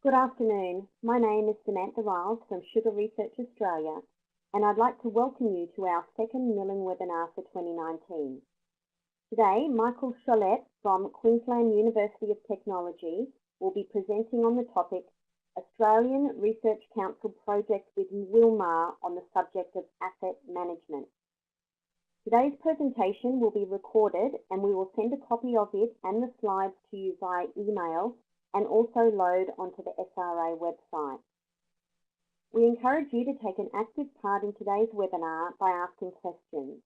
Good afternoon. My name is Samantha Riles from Sugar Research Australia, and I'd like to welcome you to our second milling webinar for 2019. Today, Michael Cholette from Queensland University of Technology will be presenting on the topic Australian Research Council project with Wilmar on the subject of asset management. Today's presentation will be recorded and we will send a copy of it and the slides to you via email and also load onto the SRA website. We encourage you to take an active part in today's webinar by asking questions.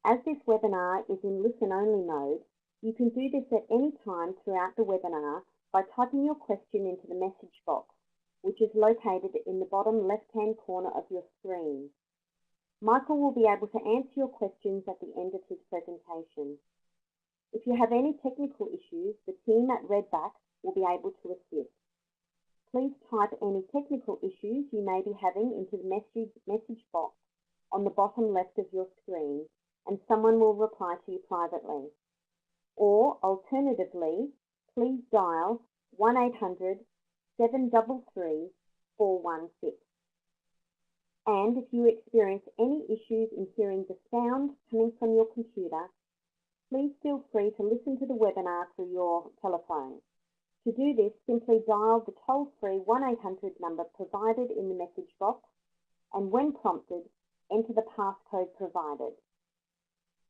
As this webinar is in listen-only mode, you can do this at any time throughout the webinar by typing your question into the message box, which is located in the bottom left-hand corner of your screen. Michael will be able to answer your questions at the end of his presentation. If you have any technical issues, the team at Redback will be able to assist. Please type any technical issues you may be having into the message box on the bottom left of your screen, and someone will reply to you privately. Or alternatively, please dial 1-800-733-416. And if you experience any issues in hearing the sound coming from your computer, please feel free to listen to the webinar through your telephone. To do this, simply dial the toll-free 1-800 number provided in the message box, and when prompted, enter the passcode provided.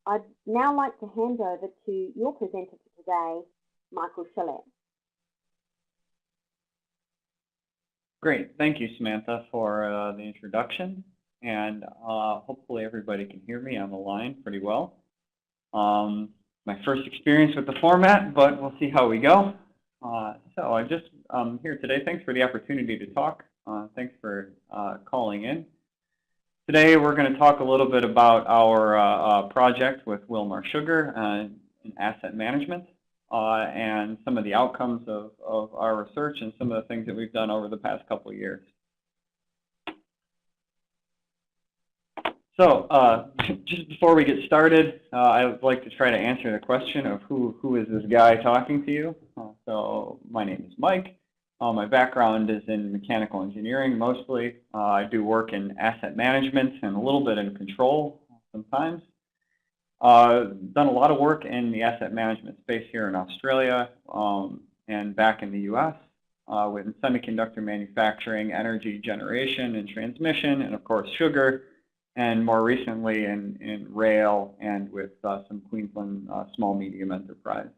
I'd now like to hand over to your presenter for today, Michael Cholette. Great, thank you, Samantha, for the introduction, and hopefully everybody can hear me on the line pretty well. My first experience with the format, but we'll see how we go. So I'm just here today. Thanks for the opportunity to talk. Thanks for calling in. Today we're going to talk a little bit about our project with Wilmar Sugar in asset management and some of the outcomes of our research and some of the things that we've done over the past couple of years. So just before we get started, I would like to try to answer the question of who is this guy talking to you. So my name is Mike. My background is in mechanical engineering mostly. I do work in asset management and a little bit in control sometimes. Done a lot of work in the asset management space here in Australia and back in the US with semiconductor manufacturing, energy generation and transmission, and of course sugar, and more recently in rail and with some Queensland small medium enterprises.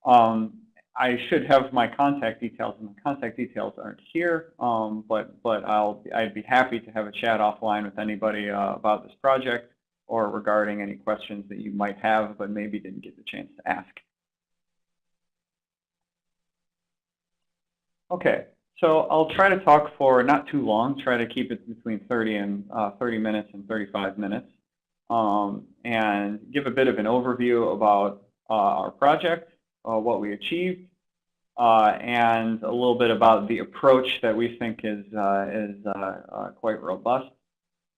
I should have my contact details, and the contact details aren't here, but I'd be happy to have a chat offline with anybody about this project or regarding any questions that you might have but maybe didn't get the chance to ask. Okay, so I'll try to talk for not too long, try to keep it between 30 minutes and 35 minutes, and give a bit of an overview about our project, what we achieved, and a little bit about the approach that we think is quite robust,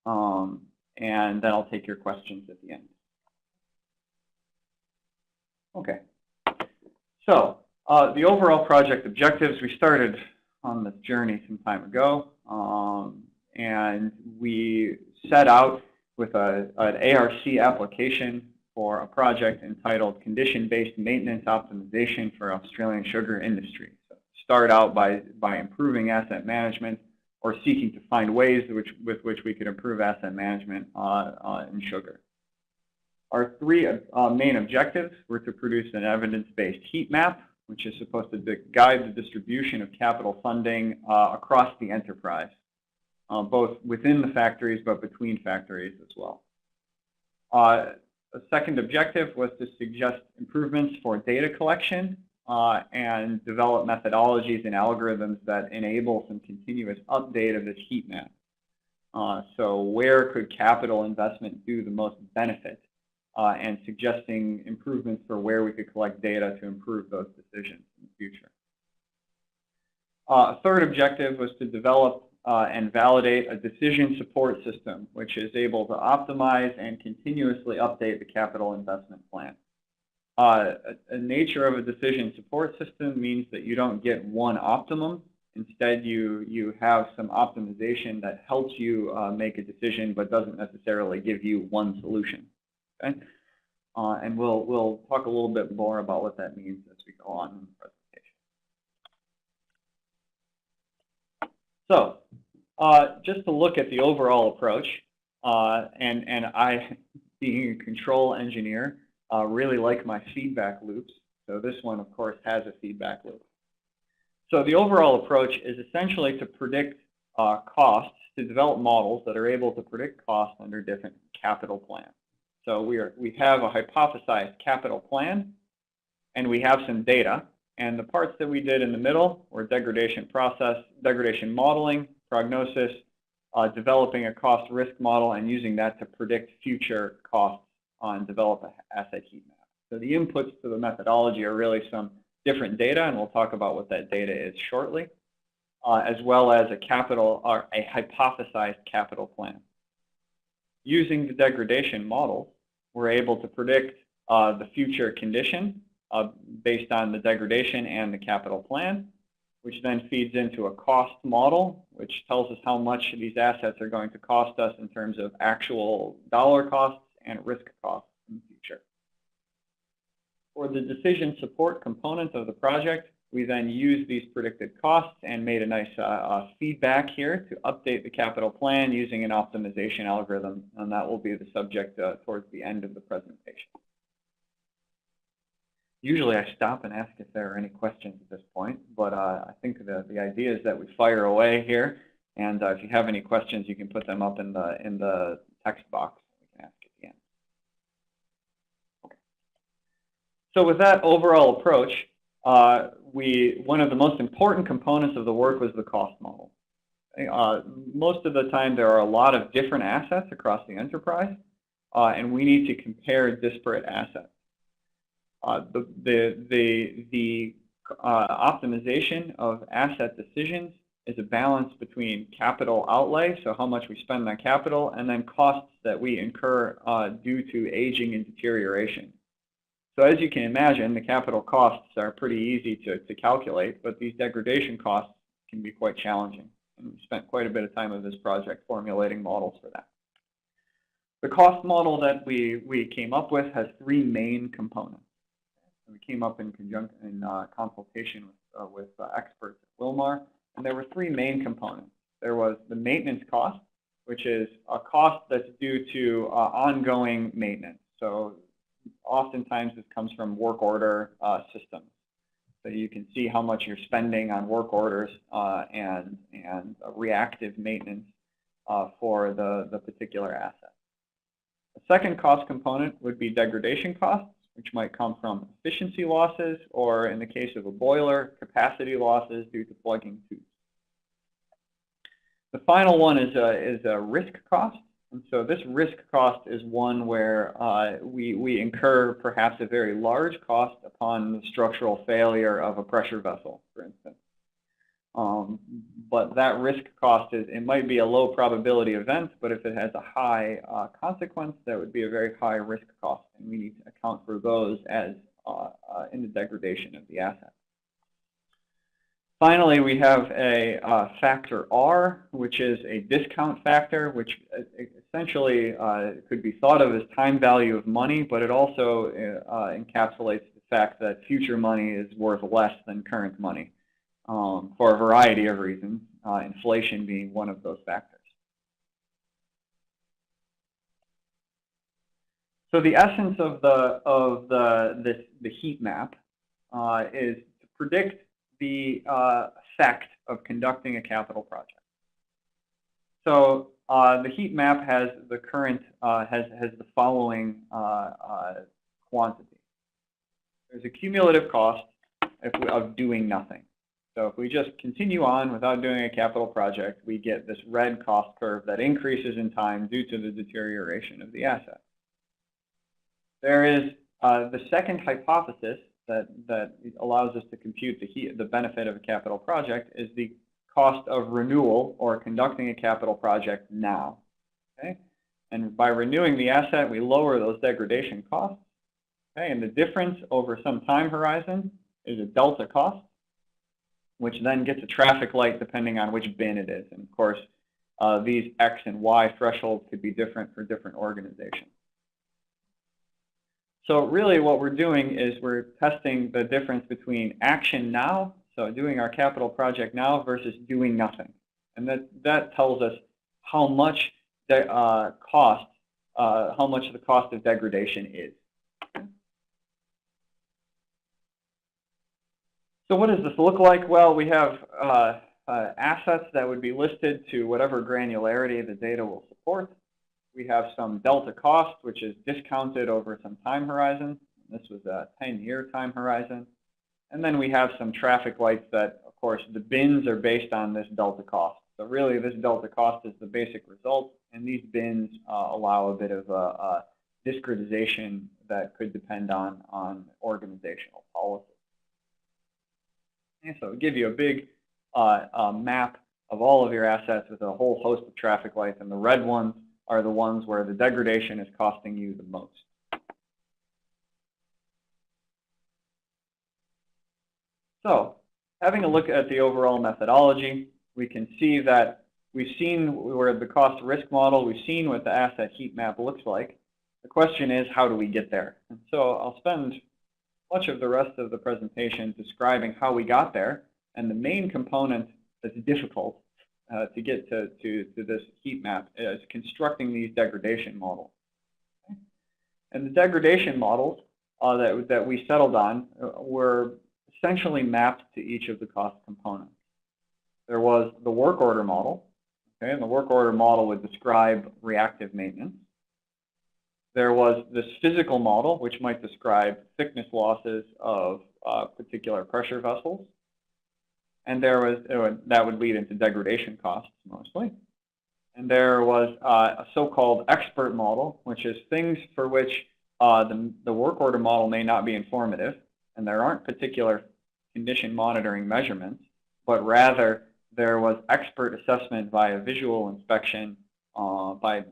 and then I'll take your questions at the end. Okay, so the overall project objectives, we started on this journey some time ago, and we set out with an ARC application for a project entitled Condition-Based Maintenance Optimization for Australian Sugar Industry. So start out by improving asset management or seeking to find ways with which we could improve asset management in sugar. Our three main objectives were to produce an evidence-based heat map, which is supposed to guide the distribution of capital funding across the enterprise, both within the factories but between factories as well. The second objective was to suggest improvements for data collection and develop methodologies and algorithms that enable some continuous update of this heat map. So where could capital investment do the most benefit, and suggesting improvements for where we could collect data to improve those decisions in the future. A third objective was to develop and validate a decision support system, which is able to optimize and continuously update the capital investment plan. a nature of a decision support system means that you don't get one optimum. Instead, you have some optimization that helps you make a decision, but doesn't necessarily give you one solution. Okay? And we'll talk a little bit more about what that means as we go on in the presentation. So, just to look at the overall approach, and I, being a control engineer, really like my feedback loops. So this one, of course, has a feedback loop. So the overall approach is essentially to predict costs, to develop models that are able to predict costs under different capital plans. So we have a hypothesized capital plan, and we have some data. And the parts that we did in the middle were degradation process, degradation modeling, prognosis, developing a cost risk model, and using that to predict future costs and develop an asset heat map. So the inputs to the methodology are really some different data, and we'll talk about what that data is shortly, as well as a hypothesized capital plan. Using the degradation model, we're able to predict the future condition based on the degradation and the capital plan, which then feeds into a cost model, which tells us how much these assets are going to cost us in terms of actual dollar costs and risk costs in the future. For the decision support component of the project, we then use these predicted costs and made a nice feedback here to update the capital plan using an optimization algorithm, and that will be the subject towards the end of the presentation. Usually I stop and ask if there are any questions at this point, but I think the idea is that we fire away here, and if you have any questions, you can put them up in the text box. We can ask at the end. Okay. So with that overall approach, one of the most important components of the work was the cost model. Most of the time, there are a lot of different assets across the enterprise, and we need to compare disparate assets. The optimization of asset decisions is a balance between capital outlay, so how much we spend on capital, and then costs that we incur due to aging and deterioration. So as you can imagine, the capital costs are pretty easy to calculate, but these degradation costs can be quite challenging. And we spent quite a bit of time of this project formulating models for that. The cost model that we came up with has three main components. We came up in consultation with experts at Wilmar, and there were three main components. There was the maintenance cost, which is a cost that's due to ongoing maintenance. So oftentimes this comes from work order systems. So you can see how much you're spending on work orders and reactive maintenance for the particular asset. The second cost component would be degradation costs, which might come from efficiency losses, or in the case of a boiler, capacity losses due to plugging tubes. The final one is a risk cost. And so this risk cost is one where we incur perhaps a very large cost upon the structural failure of a pressure vessel, for instance. But that risk cost it might be a low probability event, but if it has a high consequence, that would be a very high risk cost, and we need to account for those as in the degradation of the asset. Finally, we have a factor R, which is a discount factor, which essentially could be thought of as time value of money, but it also encapsulates the fact that future money is worth less than current money. For a variety of reasons, inflation being one of those factors. So the essence of the heat map is to predict the effect of conducting a capital project. So the heat map has the current has the following quantity. There's a cumulative cost of doing nothing. So if we just continue on without doing a capital project, we get this red cost curve that increases in time due to the deterioration of the asset. There is the second hypothesis that allows us to compute the benefit of a capital project is the cost of renewal or conducting a capital project now. Okay? And by renewing the asset, we lower those degradation costs. Okay, and the difference over some time horizon is a delta cost, which then gets a traffic light depending on which bin it is. And of course, these X and Y thresholds could be different for different organizations. So really what we're doing is we're testing the difference between action now, so doing our capital project now, versus doing nothing. And that tells us how much the cost of degradation is. So what does this look like? Well, we have assets that would be listed to whatever granularity the data will support. We have some delta cost, which is discounted over some time horizon. This was a 10-year time horizon. And then we have some traffic lights that, of course, the bins are based on this delta cost. So really, this delta cost is the basic result, and these bins allow a bit of a discretization that could depend on organizational policy. And so it'll give you a big map of all of your assets with a whole host of traffic lights, and the red ones are the ones where the degradation is costing you the most. So having a look at the overall methodology, we can see that we've seen where the cost risk model, we've seen what the asset heat map looks like. The question is, how do we get there? And so I'll spend much of the rest of the presentation describing how we got there, and the main component that's difficult to get to this heat map is constructing these degradation models. Okay? And the degradation models that we settled on were essentially mapped to each of the cost components. There was the work order model, okay, and the work order model would describe reactive maintenance. There was this physical model, which might describe thickness losses of particular pressure vessels. And there was, that would lead into degradation costs mostly. And there was a so-called expert model, which is things for which the work order model may not be informative, and there aren't particular condition monitoring measurements, but rather there was expert assessment via visual inspection by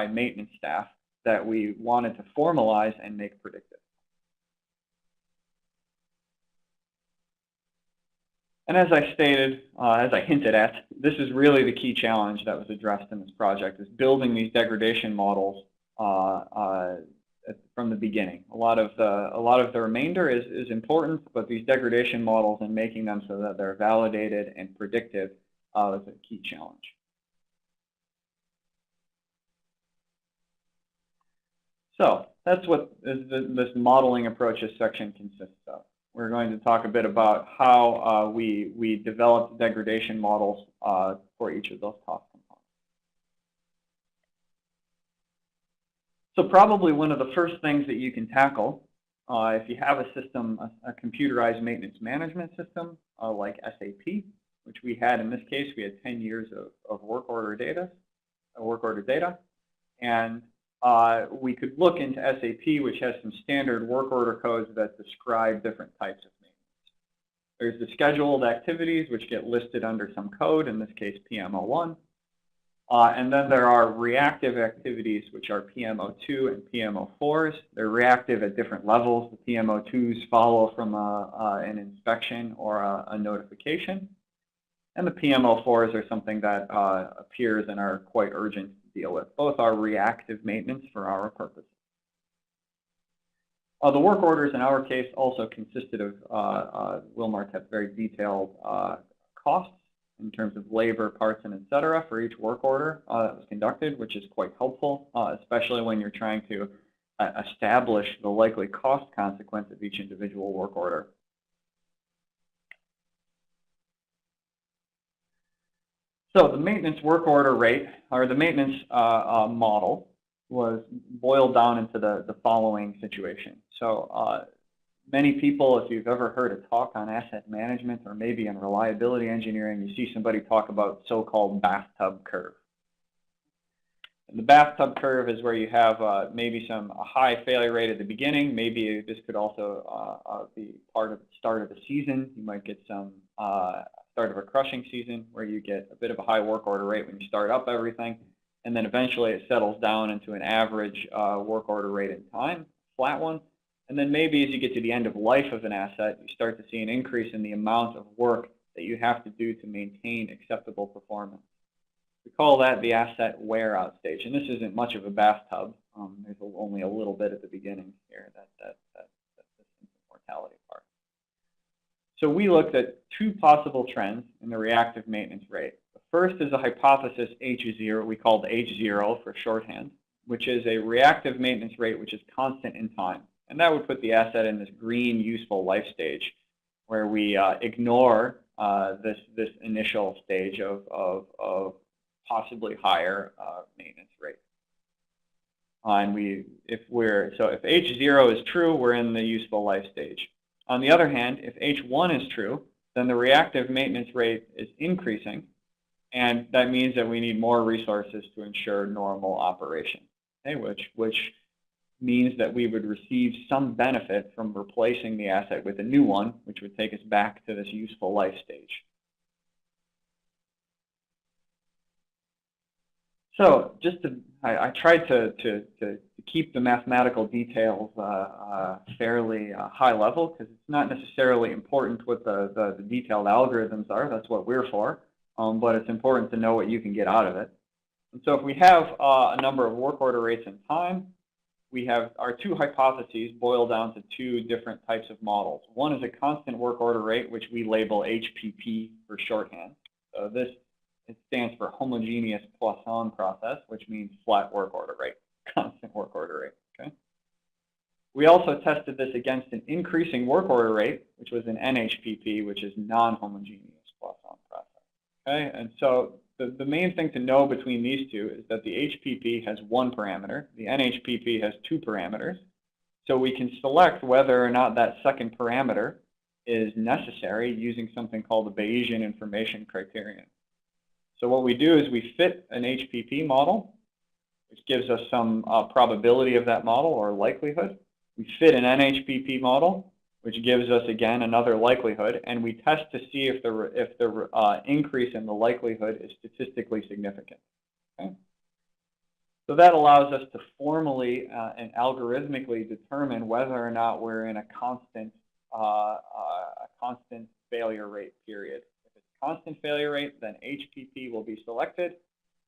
maintenance staff that we wanted to formalize and make predictive. And as I stated, as I hinted at, this is really the key challenge that was addressed in this project, is building these degradation models from the beginning. A lot of the remainder is important, but these degradation models and making them so that they're validated and predictive is a key challenge. So that's what this modeling approaches section consists of. We're going to talk a bit about how we developed degradation models for each of those cost components. So probably one of the first things that you can tackle if you have a system, a computerized maintenance management system like SAP, which we had in this case, we had 10 years of work order data, and we could look into SAP, which has some standard work order codes that describe different types of maintenance. There's the scheduled activities, which get listed under some code, in this case PM01. And then there are reactive activities, which are PM02 and PM04s. They're reactive at different levels. The PM02s follow from an inspection or a notification. And the PM04s are something that appears and are quite urgent to deal with. Both are reactive maintenance for our purposes. The work orders in our case also consisted of, Wilmar kept very detailed costs in terms of labor, parts, and et cetera for each work order that was conducted, which is quite helpful, especially when you're trying to establish the likely cost consequence of each individual work order. So the maintenance work order rate, or the maintenance model, was boiled down into the following situation. So many people, if you've ever heard a talk on asset management or maybe in reliability engineering, you see somebody talk about so-called bathtub curve. And the bathtub curve is where you have maybe a high failure rate at the beginning. Maybe this could also be part of the start of the season. You might get some start of a crushing season where you get a bit of a high work order rate when you start up everything. And then eventually it settles down into an average work order rate in time, flat one. And then maybe as you get to the end of life of an asset, you start to see an increase in the amount of work that you have to do to maintain acceptable performance. We call that the asset wear-out stage. And this isn't much of a bathtub. There's only a little bit at the beginning here, that's the mortality part. So we looked at two possible trends in the reactive maintenance rate. The first is a hypothesis H0, we called H0 for shorthand, which is a reactive maintenance rate which is constant in time. And that would put the asset in this green useful life stage where we ignore this initial stage of possibly higher maintenance rate. And if H0 is true, we're in the useful life stage. On the other hand, if H1 is true, then the reactive maintenance rate is increasing, and that means that we need more resources to ensure normal operation, okay, which means that we would receive some benefit from replacing the asset with a new one, which would take us back to this useful life stage. So I tried to keep the mathematical details fairly high level, because it's not necessarily important what the detailed algorithms are. That's what we're for. But it's important to know what you can get out of it. And so if we have a number of work order rates in time, we have our two hypotheses boil down to two different types of models. One is a constant work order rate, which we label HPP for shorthand. So it stands for homogeneous Poisson process, which means flat work order rate, constant work order rate. Okay. We also tested this against an increasing work order rate, which was an NHPP, which is non-homogeneous Poisson process. Okay, and so the main thing to know between these two is that the HPP has one parameter, the NHPP has two parameters. So we can select whether or not that second parameter is necessary using something called the Bayesian information criterion. So what we do is we fit an HPP model, which gives us some probability of that model or likelihood. We fit an NHPP model, which gives us, again, another likelihood, and we test to see if the increase in the likelihood is statistically significant. Okay? So that allows us to formally and algorithmically determine whether or not we're in a constant failure rate period. If it's constant failure rate, then HPP will be selected,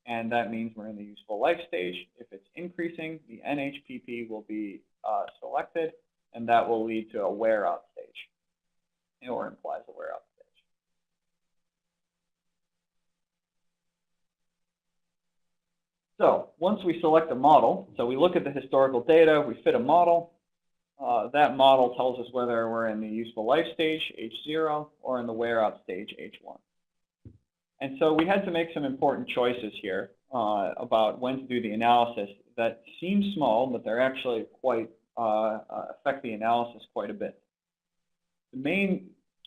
and that means we're in the useful life stage. If it's increasing, the NHPP will be selected, and that will lead to a wear-out stage, or implies a wear-out stage. So once we select a model, so we look at the historical data, we fit a model. That model tells us whether we're in the useful life stage, H0, or in the wear-out stage, H1. And so we had to make some important choices here about when to do the analysis that seem small, but they're actually quite affect the analysis quite a bit. The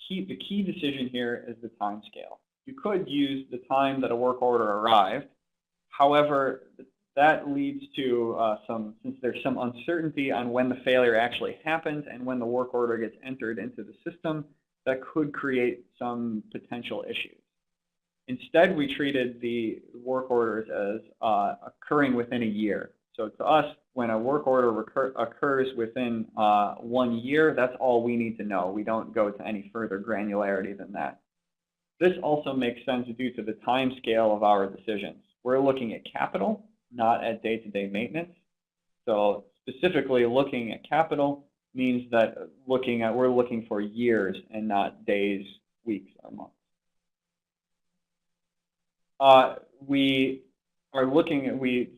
key decision here is the time scale. You could use the time that a work order arrived. However, that leads to since there's some uncertainty on when the failure actually happens and when the work order gets entered into the system, that could create some potential issues. Instead, we treated the work orders as occurring within a year. So to us, when a work order occurs within 1 year, that's all we need to know. We don't go to any further granularity than that. This also makes sense due to the time scale of our decisions. We're looking at capital, not at day-to-day maintenance. So specifically looking at capital means that we're looking for years and not days, weeks, or months.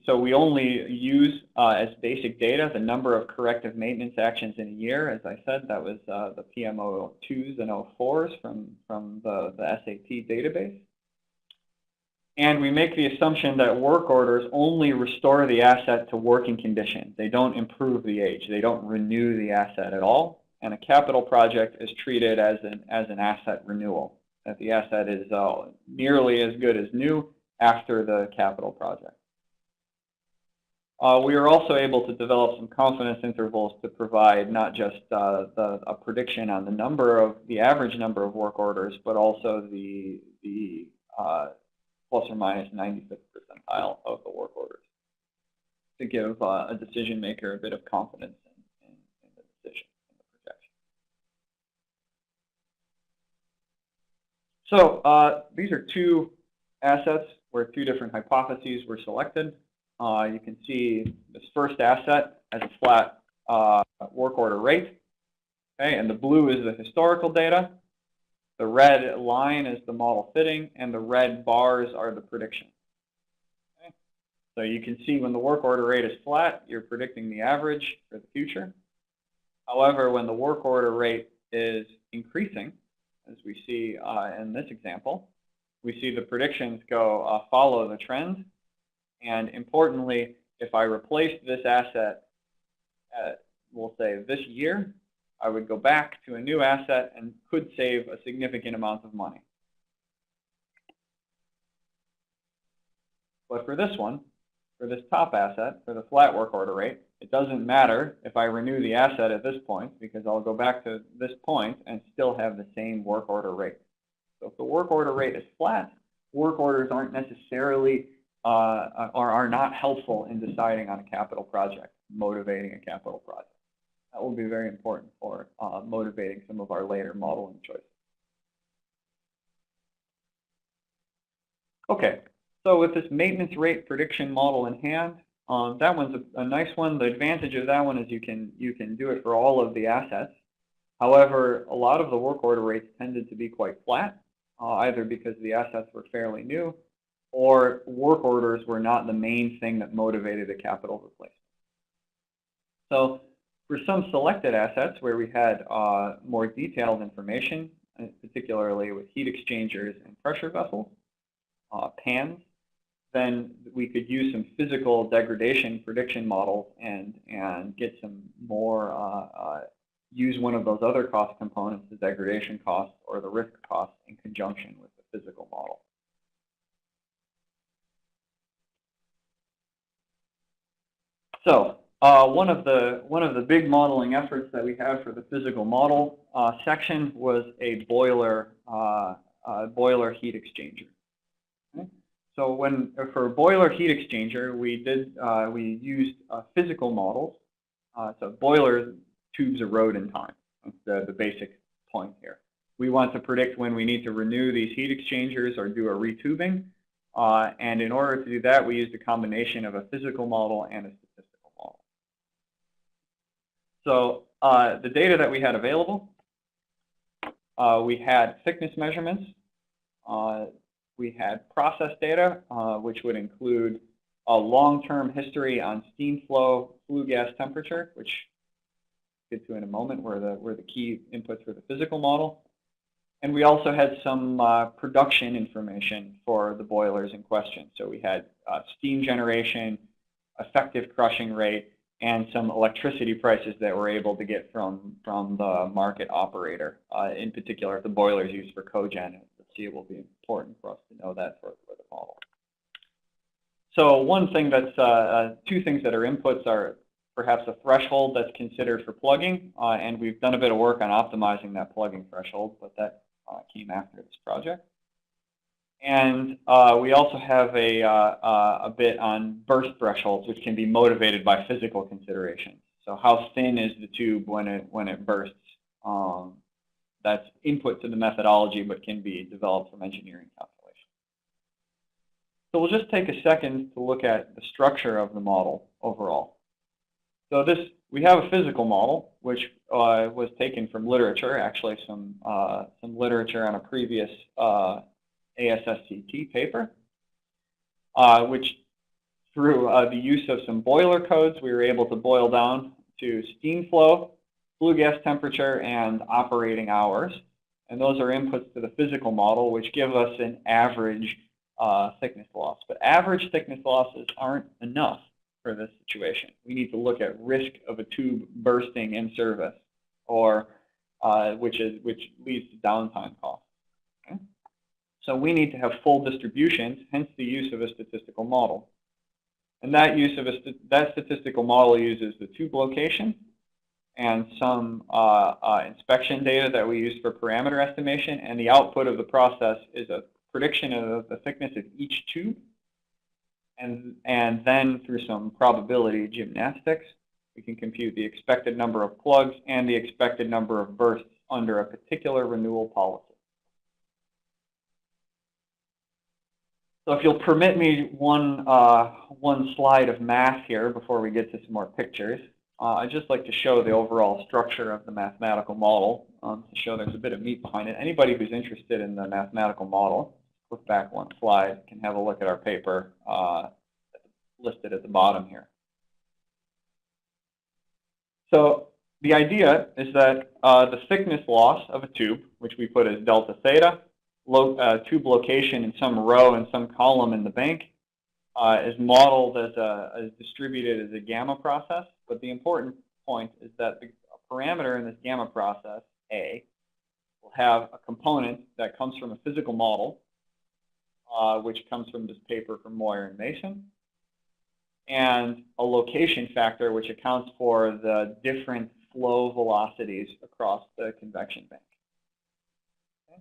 So we only use as basic data the number of corrective maintenance actions in a year. As I said, that was the PM02s and 04s from the SAP database. And we make the assumption that work orders only restore the asset to working condition. They don't improve the age. They don't renew the asset at all. And a capital project is treated as an asset renewal, that the asset is nearly as good as new after the capital project. We are also able to develop some confidence intervals to provide not just a prediction on the average number of work orders, but also the plus or minus 95th percentile of the work orders to give a decision maker a bit of confidence in the decision. So these are two assets where two different hypotheses were selected. You can see this first asset as a flat work order rate. Okay, and the blue is the historical data. The red line is the model fitting, and the red bars are the prediction. Okay? So you can see when the work order rate is flat, you're predicting the average for the future. However, when the work order rate is increasing, as we see in this example, we see the predictions go follow the trend. And importantly, if I replace this asset at, we'll say, this year, I would go back to a new asset and could save a significant amount of money. But for this one, for this top asset, for the flat work order rate, it doesn't matter if I renew the asset at this point, because I'll go back to this point and still have the same work order rate. So if the work order rate is flat, work orders aren't necessarily or are not helpful in deciding on a capital project, motivating a capital project. That will be very important for motivating some of our later modeling choices. Okay, so with this maintenance rate prediction model in hand, that one's a nice one. The advantage of that one is you can do it for all of the assets. However, a lot of the work order rates tended to be quite flat, either because the assets were fairly new, or work orders were not the main thing that motivated a capital replacement. So for some selected assets where we had more detailed information, particularly with heat exchangers and pressure vessels, pans, then we could use some physical degradation prediction models and get some more, use one of those other cost components, the degradation cost or the risk cost, in conjunction with the physical model. So one of the big modeling efforts that we had for the physical model section was a boiler heat exchanger. Okay? So for boiler heat exchanger, we used physical models. So boiler tubes erode in time. That's the basic point here. We want to predict when we need to renew these heat exchangers or do a retubing. And in order to do that, we used a combination of a physical model and a statistical model. So the data that we had available, we had thickness measurements. We had process data, which would include a long-term history on steam flow, flue gas temperature, which we'll get to in a moment, were the key inputs for the physical model. And we also had some production information for the boilers in question. So we had steam generation, effective crushing rate, and some electricity prices that we're able to get from the market operator. In particular, the boilers used for cogen. It will be important for us to know that for the model. So one thing that's, two things that are inputs are perhaps a threshold that's considered for plugging, and we've done a bit of work on optimizing that plugging threshold, but that came after this project. And we also have a bit on burst thresholds, which can be motivated by physical considerations. So how thin is the tube when it bursts? That's input to the methodology, but can be developed from engineering calculations. So we'll just take a second to look at the structure of the model overall. So we have a physical model, which was taken from literature, actually some literature on a previous ASSCT paper, which through the use of some boiler codes, we were able to boil down to steam flow, flue gas temperature, and operating hours. And those are inputs to the physical model, which give us an average thickness loss. But average thickness losses aren't enough for this situation. We need to look at risk of a tube bursting in service, or which leads to downtime costs. Okay? So we need to have full distributions, hence the use of a statistical model. And that statistical model uses the tube location and some inspection data that we use for parameter estimation, and the output of the process is a prediction of the thickness of each tube, and then through some probability gymnastics, we can compute the expected number of plugs and the expected number of bursts under a particular renewal policy. So if you'll permit me one slide of math here before we get to some more pictures, I'd just like to show the overall structure of the mathematical model to show there's a bit of meat behind it. Anybody who's interested in the mathematical model, look back one slide, can have a look at our paper listed at the bottom here. So the idea is that the thickness loss of a tube, which we put as delta theta, tube location in some row and some column in the bank, is modeled as distributed as a gamma process. But the important point is that the parameter in this gamma process, A, will have a component that comes from a physical model, which comes from this paper from Moyer and Mason, and a location factor, which accounts for the different flow velocities across the convection bank. Okay?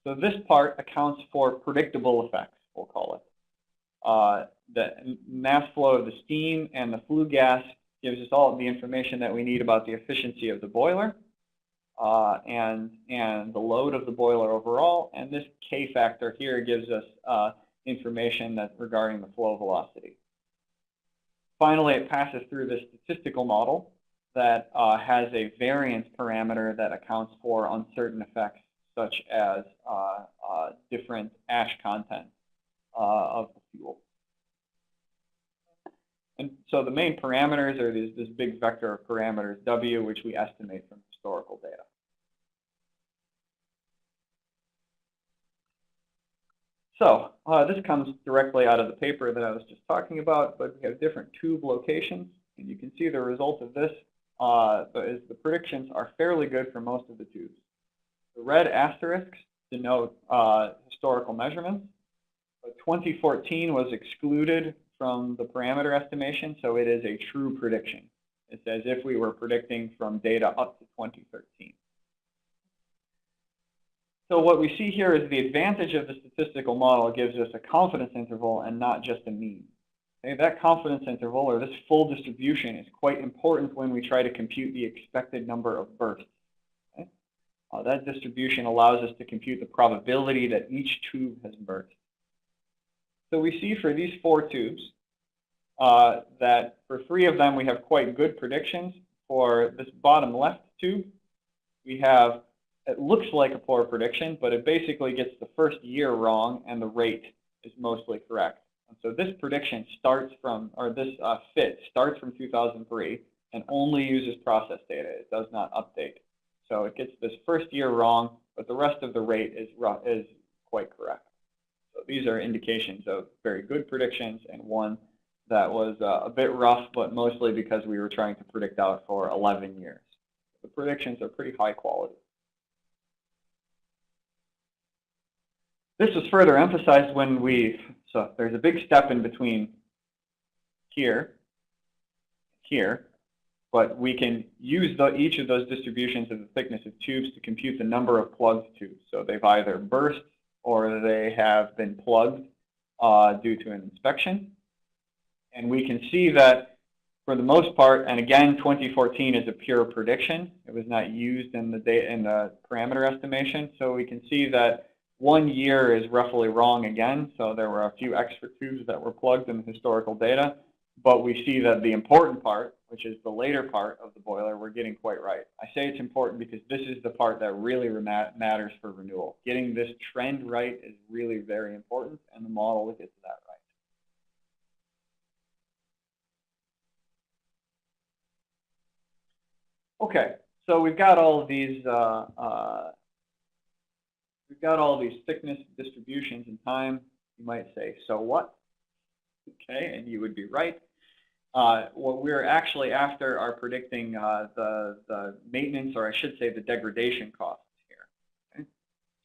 So this part accounts for predictable effects, we'll call it. The mass flow of the steam and the flue gas gives us all the information that we need about the efficiency of the boiler and the load of the boiler overall. And this K factor here gives us information that's regarding the flow velocity. Finally, it passes through this statistical model that has a variance parameter that accounts for uncertain effects, such as different ash content of the fuel. And so the main parameters are this big vector of parameters, W, which we estimate from historical data. So this comes directly out of the paper that I was just talking about, but we have different tube locations. And you can see the result of this is the predictions are fairly good for most of the tubes. The red asterisks denote historical measurements. But 2014 was excluded from the parameter estimation, so it is a true prediction. It's as if we were predicting from data up to 2013. So what we see here is the advantage of the statistical model gives us a confidence interval and not just a mean. Okay, that confidence interval, or this full distribution, is quite important when we try to compute the expected number of bursts. Okay? That distribution allows us to compute the probability that each tube has burst. So we see for these 4 tubes that for 3 of them we have quite good predictions. For this bottom left tube, we have, it looks like a poor prediction, but it basically gets the first year wrong and the rate is mostly correct. And so this prediction starts from, or this fit starts from 2003 and only uses process data. It does not update. So it gets this first year wrong, but the rest of the rate is quite correct. So these are indications of very good predictions and one that was a bit rough, but mostly because we were trying to predict out for 11 years. The predictions are pretty high quality. This was further emphasized when so there's a big step in between here, but we can use each of those distributions of the thickness of tubes to compute the number of plugged tubes. So they've either burst or they have been plugged due to an inspection. And we can see that for the most part, and again, 2014 is a pure prediction. It was not used in the parameter estimation. So we can see that 1 year is roughly wrong again. So there were a few extra tubes that were plugged in the historical data. But we see that the important part, which is the later part of the boiler, we're getting quite right. I say it's important because this is the part that really matters for renewal. Getting this trend right is really very important, and the model gets that right. Okay, so we've got all of these thickness distributions in time. You might say, so what? Okay, and you would be right. What we're actually after are predicting the maintenance, or I should say the degradation costs here. Okay?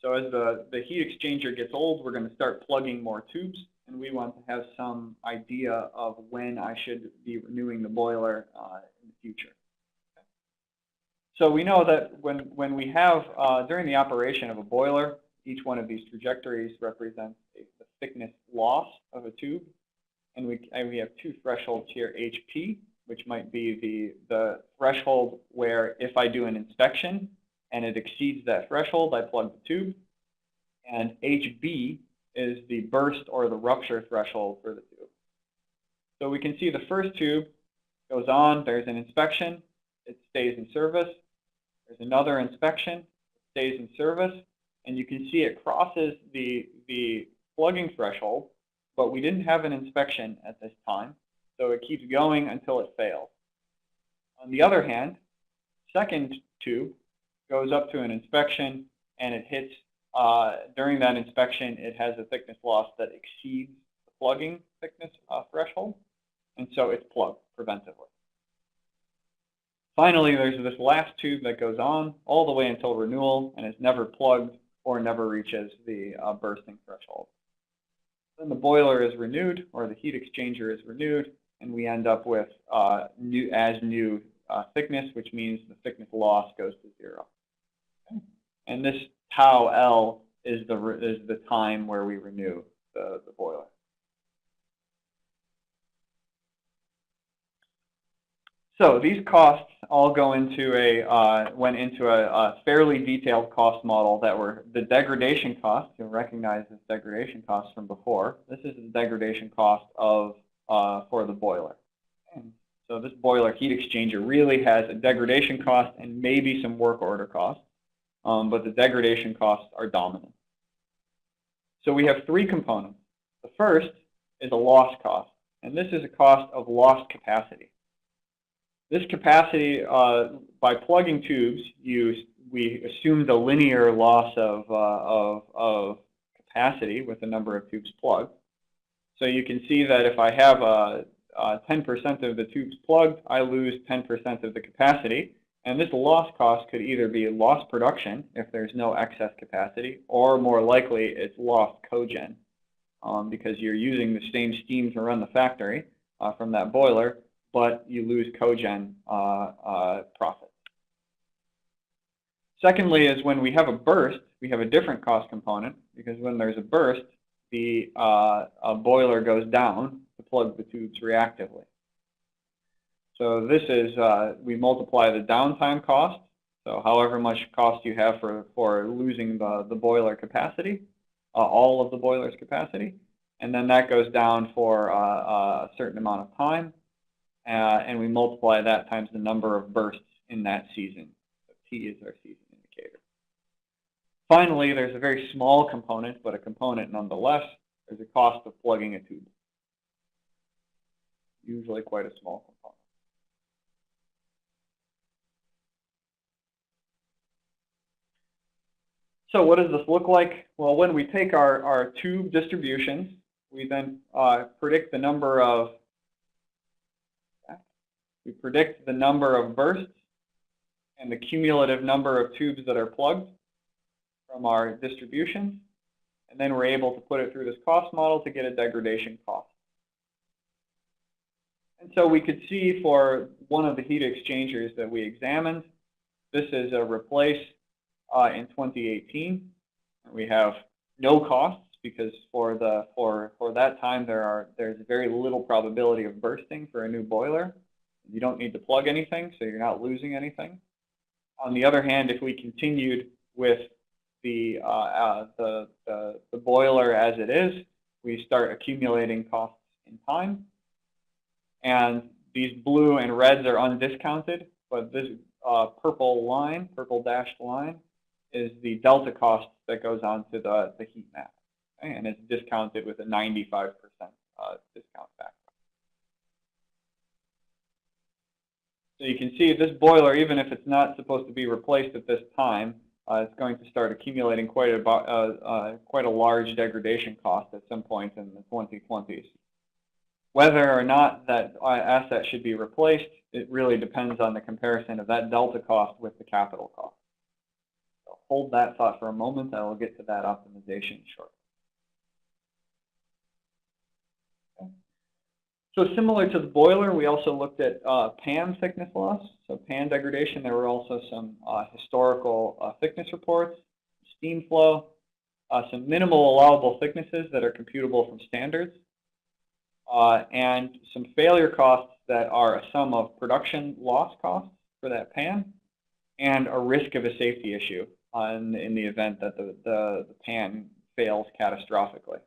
So as the heat exchanger gets old, we're going to start plugging more tubes, and we want to have some idea of when I should be renewing the boiler in the future. Okay? So we know that when we have, during the operation of a boiler, each one of these trajectories represents the thickness loss of a tube. And we have 2 thresholds here, HP, which might be the threshold where if I do an inspection and it exceeds that threshold, I plug the tube. And HB is the burst or the rupture threshold for the tube. So we can see the first tube goes on, there's an inspection, it stays in service. There's another inspection, it stays in service, and you can see it crosses the plugging threshold, but we didn't have an inspection at this time, so it keeps going until it fails. On the other hand, second tube goes up to an inspection, and it hits, during that inspection, it has a thickness loss that exceeds the plugging thickness threshold, and so it's plugged preventively. Finally, there's this last tube that goes on all the way until renewal and is never plugged or never reaches the bursting threshold. Then the boiler is renewed, or the heat exchanger is renewed, and we end up with new thickness, which means the thickness loss goes to 0. Okay. And this tau L is the time where we renew the boiler. So these costs all went into a fairly detailed cost model that were the degradation costs. You'll recognize this degradation cost from before. This is the degradation cost for the boiler. And so this boiler heat exchanger really has a degradation cost and maybe some work order costs, but the degradation costs are dominant. So we have 3 components. The first is a loss cost, and this is a cost of lost capacity. This capacity, by plugging tubes, we assumed a linear loss of capacity with the number of tubes plugged. So you can see that if I have 10% of the tubes plugged, I lose 10% of the capacity. And this loss cost could either be lost production if there's no excess capacity, or more likely it's lost cogen because you're using the same steam to run the factory from that boiler, but you lose cogen profit. Secondly is when we have a burst, we have a different cost component, because when there's a burst, the boiler goes down to plug the tubes reactively. So this is, we multiply the downtime cost, so however much cost you have for losing the boiler capacity, all of the boiler's capacity, and then that goes down for a certain amount of time. And we multiply that times the number of bursts in that season. So T is our season indicator. Finally, there's a very small component, but a component nonetheless. There's a cost of plugging a tube. Usually quite a small component. So what does this look like? Well, when we take our tube distributions, we then predict the number of bursts and the cumulative number of tubes that are plugged from our distributions, and then we're able to put it through this cost model to get a degradation cost. And so we could see for one of the heat exchangers that we examined, this is a replace in 2018. We have no costs because for that time there's very little probability of bursting for a new boiler. You don't need to plug anything, so you're not losing anything. On the other hand, if we continued with the boiler as it is, we start accumulating costs in time. And these blue and reds are undiscounted, but this purple dashed line, is the delta cost that goes on to the heat map. Okay? And it's discounted with a 95% discount factor. So you can see this boiler, even if it's not supposed to be replaced at this time, it's going to start accumulating quite a large degradation cost at some point in the 2020s. Whether or not that asset should be replaced, it really depends on the comparison of that delta cost with the capital cost. So hold that thought for a moment. I will get to that optimization shortly. So similar to the boiler, we also looked at pan thickness loss. So pan degradation, there were also some historical thickness reports, steam flow, some minimal allowable thicknesses that are computable from standards, and some failure costs that are a sum of production loss costs for that pan and a risk of a safety issue in the event that the pan fails catastrophically.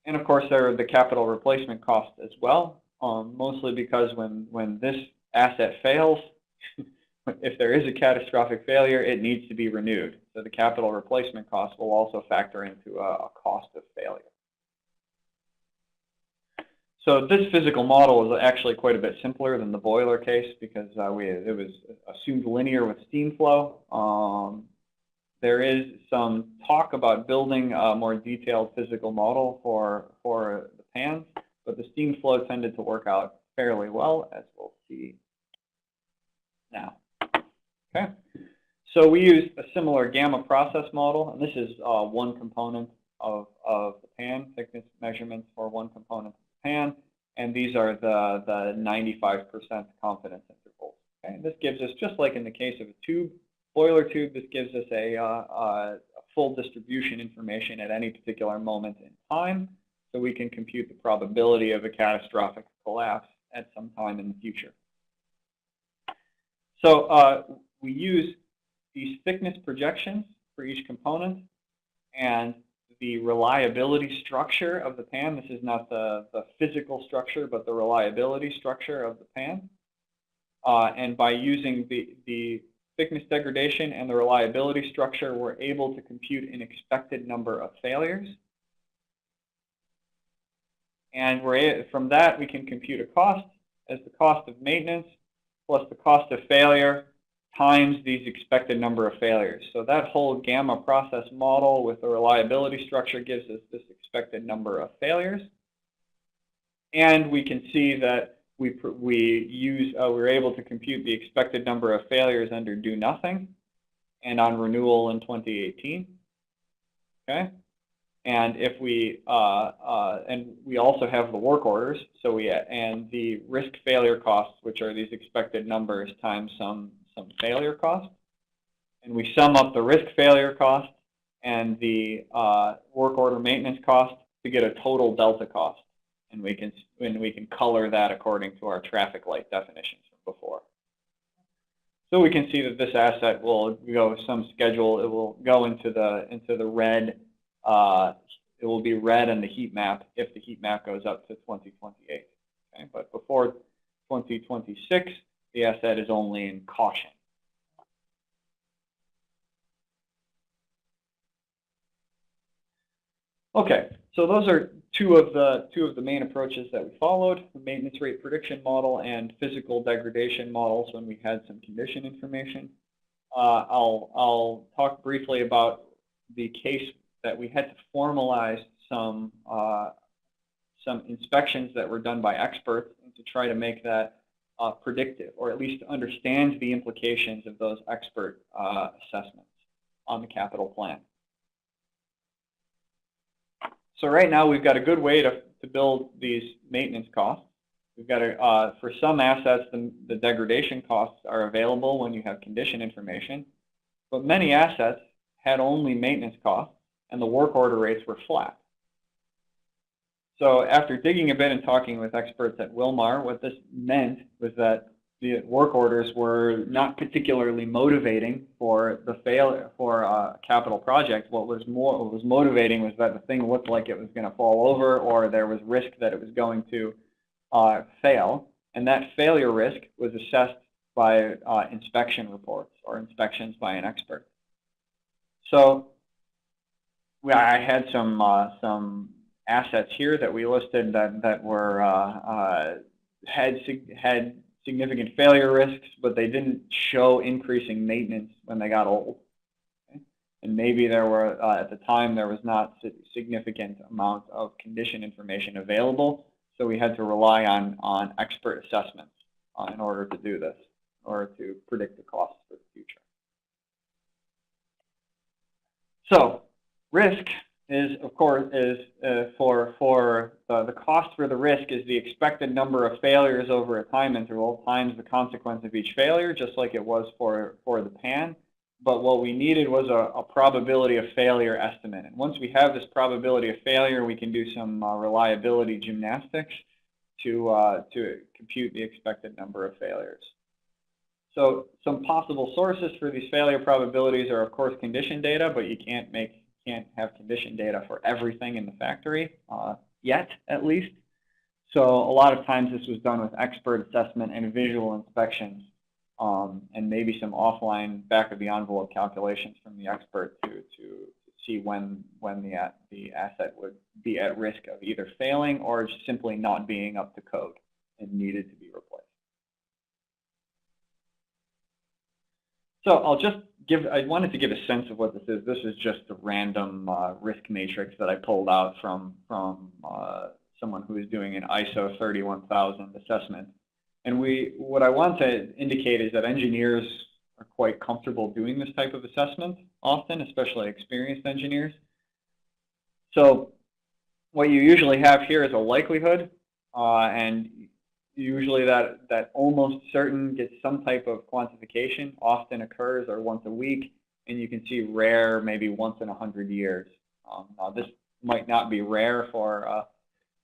And of course, there are the capital replacement costs as well, mostly because when this asset fails, if there is a catastrophic failure, it needs to be renewed. So the capital replacement cost will also factor into a cost of failure. So this physical model is actually quite a bit simpler than the boiler case because it was assumed linear with steam flow. There is some talk about building a more detailed physical model for the pans, but the steam flow tended to work out fairly well, as we'll see now. Okay, so we used a similar gamma process model, and this is one component of the pan, thickness measurements for one component of the pan, and these are the 95% confidence intervals. Okay, this gives us, just like in the case of a tube, boiler tube, this gives us a full distribution information at any particular moment in time, so we can compute the probability of a catastrophic collapse at some time in the future. So we use these thickness projections for each component, and the reliability structure of the pan. This is not the physical structure, but the reliability structure of the pan. And by using the thickness degradation and the reliability structure, we're able to compute an expected number of failures. And from that, we can compute a cost as the cost of maintenance plus the cost of failure times these expected number of failures. So that whole gamma process model with the reliability structure gives us this expected number of failures. And we can see that we're able to compute the expected number of failures under do nothing and on renewal in 2018. Okay, and if we also have the work orders, so and the risk failure costs, which are these expected numbers times some failure cost, and we sum up the risk failure cost and the work order maintenance cost to get a total delta cost, and we can color that according to our traffic light definitions from before. So we can see that this asset will go some schedule. It will go into the red. It will be red in the heat map if the heat map goes up to 2028. Okay, but before 2026, the asset is only in caution. Okay, so those are two of the main approaches that we followed: the maintenance rate prediction model and physical degradation models when we had some condition information. I'll talk briefly about the case that we had to formalize some inspections that were done by experts to try to make that predictive, or at least understand the implications of those expert assessments on the capital plan. So right now we've got a good way to build these maintenance costs. We've got for some assets, the degradation costs are available when you have condition information, but many assets had only maintenance costs and the work order rates were flat. So after digging a bit and talking with experts at Wilmar, what this meant was that the work orders were not particularly motivating for a capital project. What was motivating was that the thing looked like it was going to fall over, or there was risk that it was going to fail, and that failure risk was assessed by inspection reports or inspections by an expert. So I had some assets here that we listed that were had significant failure risks, but they didn't show increasing maintenance when they got old. Okay? And maybe there were at the time there was not significant amount of condition information available, so we had to rely on expert assessments in order to do this, in order to predict the costs for the future. So risk is, of course, the cost for the risk is the expected number of failures over a time interval times the consequence of each failure, just like it was for the pan. But what we needed was a probability of failure estimate. And once we have this probability of failure, we can do some reliability gymnastics to compute the expected number of failures. So some possible sources for these failure probabilities are, of course, condition data, but you can't make can't have condition data for everything in the factory, yet at least. So a lot of times this was done with expert assessment and visual inspections, and maybe some offline back-of-the-envelope calculations from the expert to see when the asset would be at risk of either failing or simply not being up to code and needed to be replaced. So I wanted to give a sense of what this is. This is just a random risk matrix that I pulled out from someone who is doing an ISO 31000 assessment. And what I want to indicate is that engineers are quite comfortable doing this type of assessment often, especially experienced engineers. So what you usually have here is a likelihood, and usually that almost certain gets some type of quantification, often occurs or once a week, and you can see rare maybe once in 100 years. Now this might not be rare for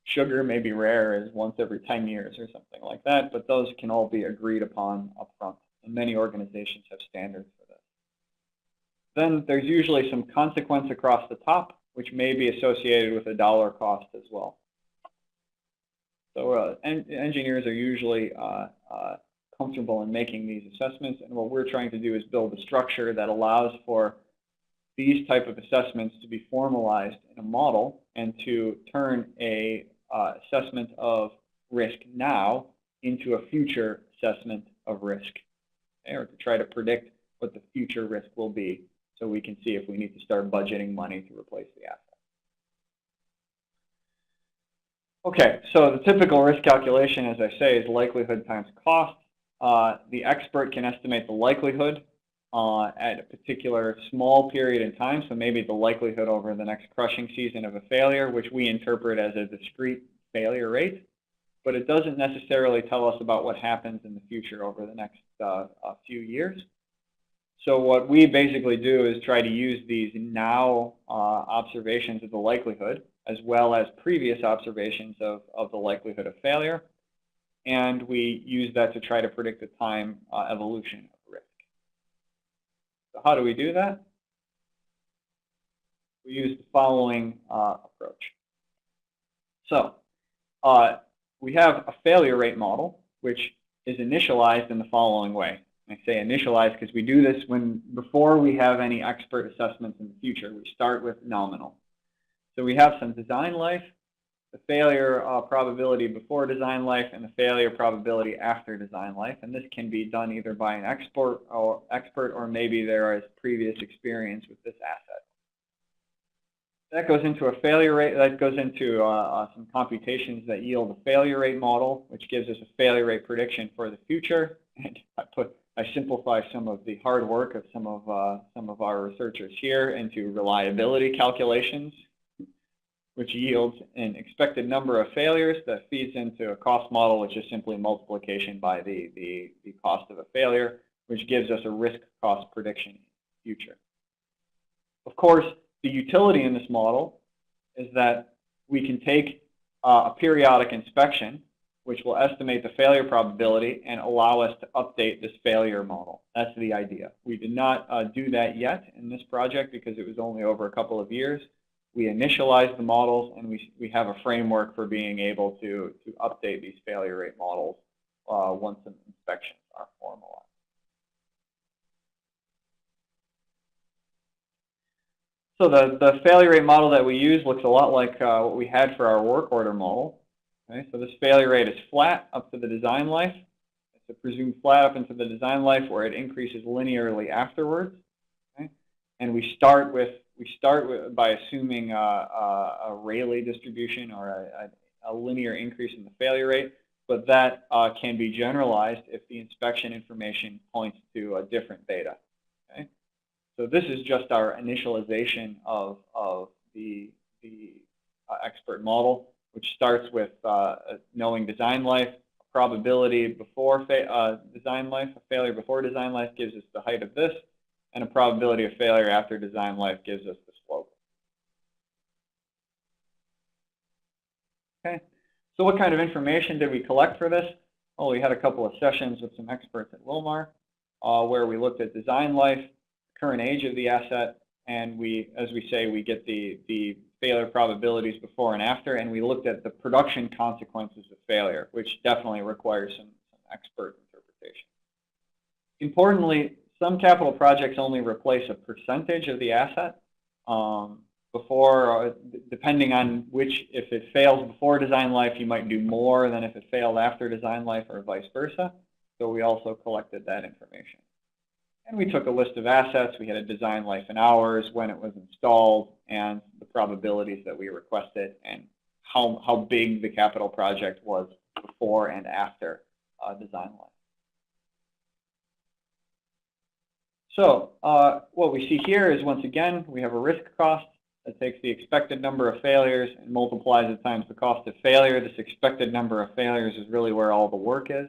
sugar, may be rare as once every 10 years or something like that, but those can all be agreed upon up front, and many organizations have standards for this. Then there's usually some consequence across the top, which may be associated with a dollar cost as well. So engineers are usually comfortable in making these assessments, and what we're trying to do is build a structure that allows for these type of assessments to be formalized in a model and to turn a assessment of risk now into a future assessment of risk, okay, or to try to predict what the future risk will be so we can see if we need to start budgeting money to replace the asset. Okay, so the typical risk calculation, as I say, is likelihood times cost. The expert can estimate the likelihood at a particular small period in time, so maybe the likelihood over the next crushing season of a failure, which we interpret as a discrete failure rate, but it doesn't necessarily tell us about what happens in the future over the next few years. So what we basically do is try to use these now observations of the likelihood, as well as previous observations of the likelihood of failure, and we use that to try to predict the time evolution of risk. So how do we do that? We use the following approach. So we have a failure rate model, which is initialized in the following way. I say initialized because we do this before we have any expert assessments in the future. We start with nominal. So we have some design life, the failure probability before design life, and the failure probability after design life. And this can be done either by an expert or maybe there is previous experience with this asset. That goes into a failure rate. That goes into some computations that yield a failure rate model, which gives us a failure rate prediction for the future. And I simplify some of the hard work of some of our researchers here into reliability calculations, which yields an expected number of failures that feeds into a cost model, which is simply multiplication by the cost of a failure, which gives us a risk cost prediction in the future. Of course, the utility in this model is that we can take a periodic inspection, which will estimate the failure probability and allow us to update this failure model. That's the idea. We did not do that yet in this project because it was only over a couple of years. We initialized the models, and we have a framework for being able to update these failure rate models once some inspections are formalized. So the failure rate model that we use looks a lot like what we had for our work order model. Okay, so this failure rate is flat up to the design life. It's a presumed flat up into the design life where it increases linearly afterwards. Okay? And we start by assuming a Rayleigh distribution or a linear increase in the failure rate, but that can be generalized if the inspection information points to a different beta. Okay? So this is just our initialization of the expert model, which starts with knowing design life, probability before design life. A failure before design life gives us the height of this, and a probability of failure after design life gives us the slope. Okay, so what kind of information did we collect for this? Well, we had a couple of sessions with some experts at Wilmar where we looked at design life, current age of the asset, and as we say, we get the failure probabilities before and after, and we looked at the production consequences of failure, which definitely requires some expert interpretation. Importantly, some capital projects only replace a percentage of the asset depending on if it fails before design life, you might do more than if it failed after design life, or vice versa. So we also collected that information. And we took a list of assets. We had a design life in hours, when it was installed, and the probabilities that we requested, and how big the capital project was before and after design life. So what we see here is, once again, we have a risk cost that takes the expected number of failures and multiplies it times the cost of failure. This expected number of failures is really where all the work is.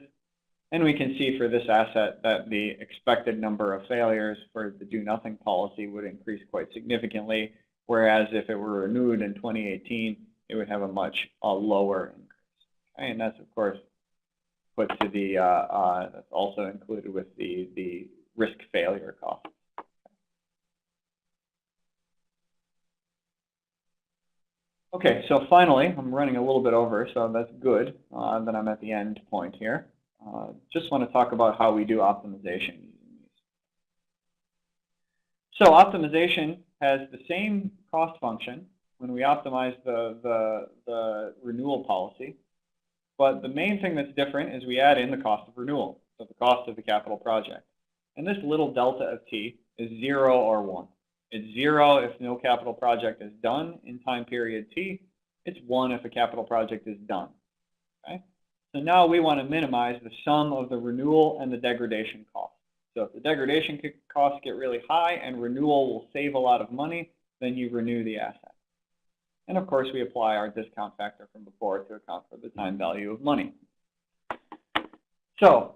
And we can see for this asset that the expected number of failures for the do-nothing policy would increase quite significantly, whereas if it were renewed in 2018, it would have a much lower increase. Okay? And that's, of course, put to the, that's also included with the risk failure cost. Okay, so finally, I'm running a little bit over, so that's good that I'm at the end point here. Just want to talk about how we do optimization using these. So optimization has the same cost function when we optimize the renewal policy, but the main thing that's different is we add in the cost of renewal, so the cost of the capital project. And this little delta of t is 0 or 1. It's 0 if no capital project is done in time period t. It's 1 if a capital project is done. Okay? So now we want to minimize the sum of the renewal and the degradation costs. So if the degradation costs get really high and renewal will save a lot of money, then you renew the asset. And of course, we apply our discount factor from before to account for the time value of money. So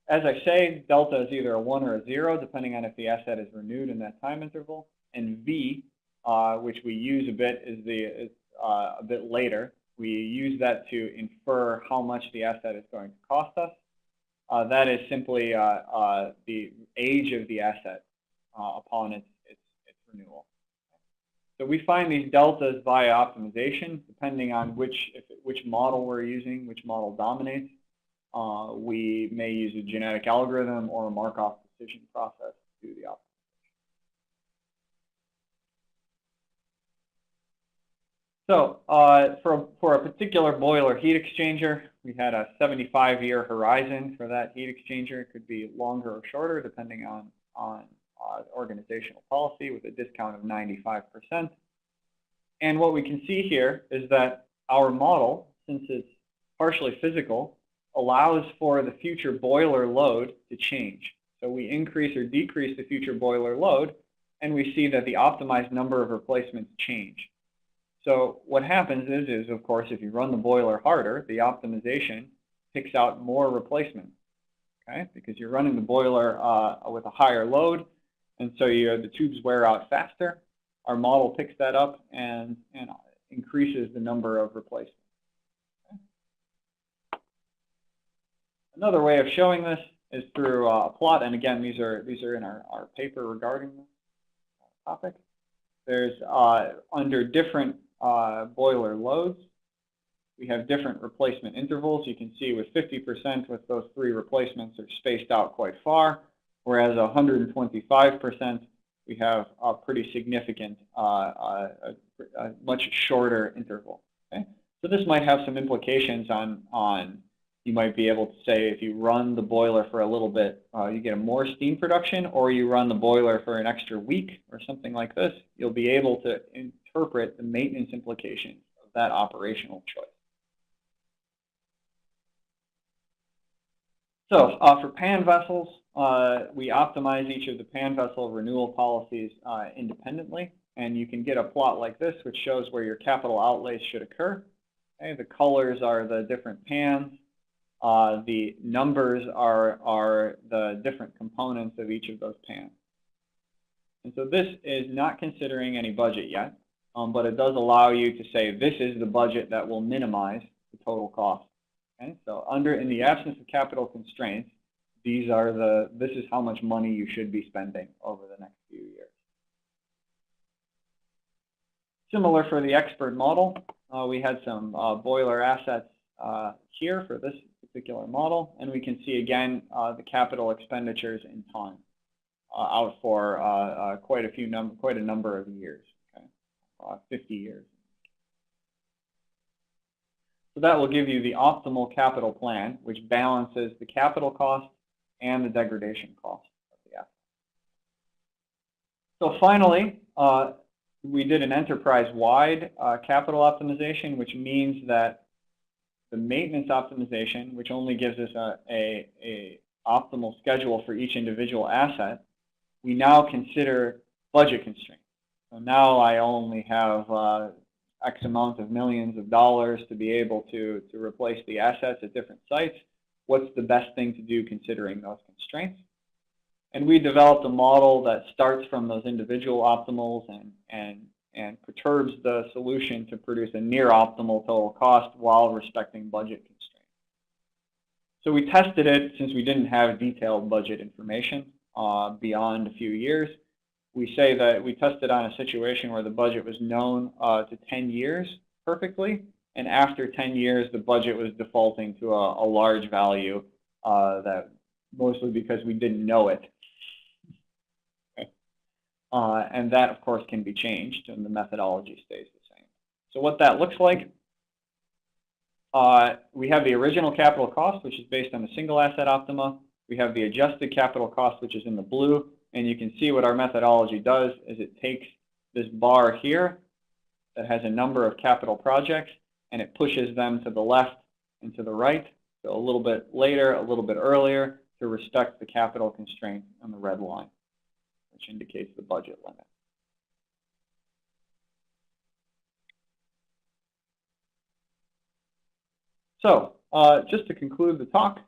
as I say, delta is either a 1 or a 0, depending on if the asset is renewed in that time interval. And V, which we use a bit, is a bit later. We use that to infer how much the asset is going to cost us. That is simply the age of the asset upon its renewal. So we find these deltas via optimization, depending on which model we're using, which model dominates. We may use a genetic algorithm or a Markov decision process to do the optimization. So for a particular boiler heat exchanger, we had a 75-year horizon for that heat exchanger. It could be longer or shorter, depending on organizational policy, with a discount of 95%. And what we can see here is that our model, since it's partially physical, allows for the future boiler load to change. So we increase or decrease the future boiler load, and we see that the optimized number of replacements change. So what happens is of course, if you run the boiler harder, the optimization picks out more replacements, okay? Because you're running the boiler with a higher load, and so the tubes wear out faster. Our model picks that up and increases the number of replacements. Another way of showing this is through a plot, and again, these are in our paper regarding this topic. There's under different boiler loads, we have different replacement intervals. You can see with 50%, with those 3 replacements are spaced out quite far, whereas 125%, we have a pretty significant, a much shorter interval. Okay? So this might have some implications on you might be able to say if you run the boiler for a little bit, you get a more steam production, or you run the boiler for an extra week or something like this, you'll be able to interpret the maintenance implications of that operational choice. So for pan vessels, we optimize each of the pan vessel renewal policies independently, and you can get a plot like this, which shows where your capital outlays should occur. Okay? The colors are the different pans. The numbers are the different components of each of those pans. And so this is not considering any budget yet, but it does allow you to say this is the budget that will minimize the total cost. Okay? So in the absence of capital constraints, this is how much money you should be spending over the next few years. Similar for the expert model, we had some boiler assets here for this particular model, and we can see again the capital expenditures in time out for quite a number of years, okay? 50 years. So that will give you the optimal capital plan, which balances the capital cost and the degradation cost of the asset. So finally, we did an enterprise-wide capital optimization, which means that the maintenance optimization, which only gives us a optimal schedule for each individual asset, we now consider budget constraints. So now I only have X amount of millions of dollars to be able to replace the assets at different sites. What's the best thing to do considering those constraints? And we developed a model that starts from those individual optimals and perturbs the solution to produce a near optimal total cost while respecting budget constraints. So we tested it since we didn't have detailed budget information beyond a few years. We say that we tested on a situation where the budget was known to 10 years perfectly, and after 10 years the budget was defaulting to a large value that mostly because we didn't know it. And that, of course, can be changed, and the methodology stays the same. So what that looks like, we have the original capital cost, which is based on a single asset optima. We have the adjusted capital cost, which is in the blue. And you can see what our methodology does is it takes this bar here that has a number of capital projects, and it pushes them to the left and to the right, so a little bit later, a little bit earlier, to respect the capital constraint on the red line, which indicates the budget limit. So just to conclude the talk,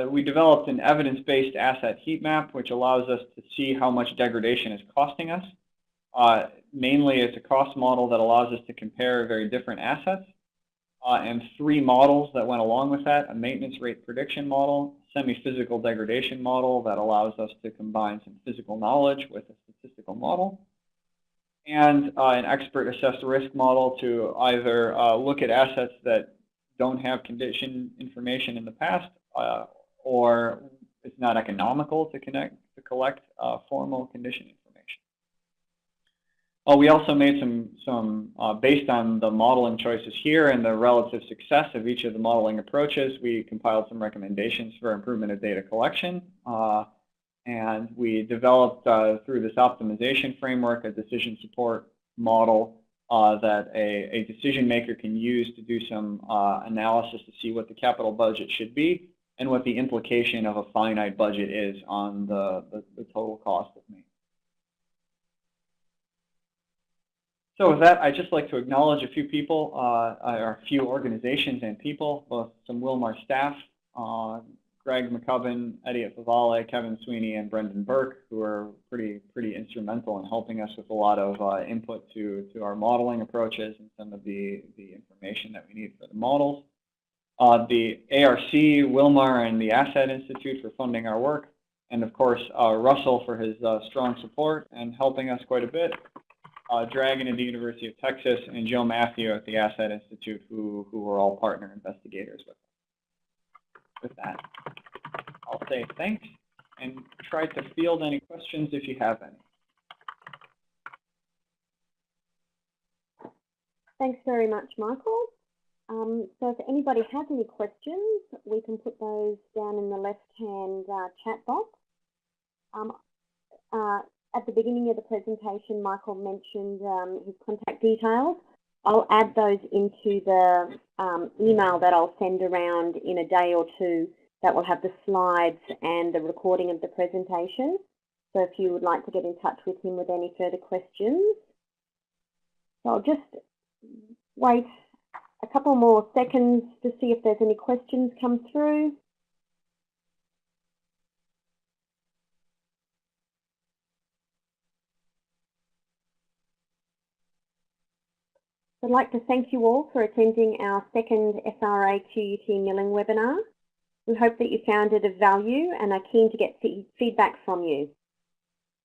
we developed an evidence-based asset heat map, which allows us to see how much degradation is costing us. Mainly, it's a cost model that allows us to compare very different assets, and 3 models that went along with that: a maintenance rate prediction model, semi-physical degradation model that allows us to combine some physical knowledge with a statistical model, and an expert-assessed risk model to either look at assets that don't have condition information in the past, or it's not economical to collect formal condition information. We also made some based on the modeling choices here and the relative success of each of the modeling approaches, we compiled some recommendations for improvement of data collection. And we developed, through this optimization framework, a decision support model that a decision maker can use to do some analysis to see what the capital budget should be and what the implication of a finite budget is on the total cost of maintenance. So with that, I'd just like to acknowledge a few people, or a few organizations and people, both some Wilmar staff, Greg McCubbin, Eddie Favale, Kevin Sweeney, and Brendan Burke, who are pretty instrumental in helping us with a lot of input to our modeling approaches and some of the information that we need for the models. The ARC, Wilmar, and the Asset Institute for funding our work, and of course Russell for his strong support and helping us quite a bit. Dragon at the University of Texas, and Joe Matthew at the Asset Institute, who were all partner investigators with us. With that, I'll say thanks and try to field any questions if you have any. Thanks very much, Michael. So if anybody has any questions, we can put those down in the left-hand chat box. At the beginning of the presentation, Michael mentioned his contact details. I'll add those into the email that I'll send around in a day or two that will have the slides and the recording of the presentation. So if you would like to get in touch with him with any further questions. So I'll just wait a couple more seconds to see if there's any questions come through. I'd like to thank you all for attending our second SRA QUT milling webinar. We hope that you found it of value and are keen to get feedback from you.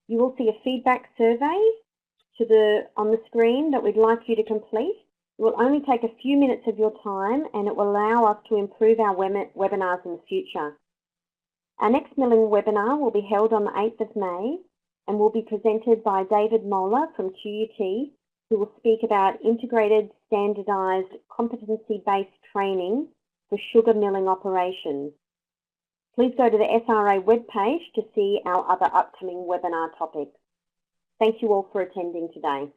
You will see a feedback survey on the screen that we'd like you to complete. It will only take a few minutes of your time, and it will allow us to improve our webinars in the future. Our next milling webinar will be held on the 8th of May and will be presented by David Moeller from QUT, who will speak about integrated, standardised, competency-based training for sugar milling operations. Please go to the SRA webpage to see our other upcoming webinar topics. Thank you all for attending today.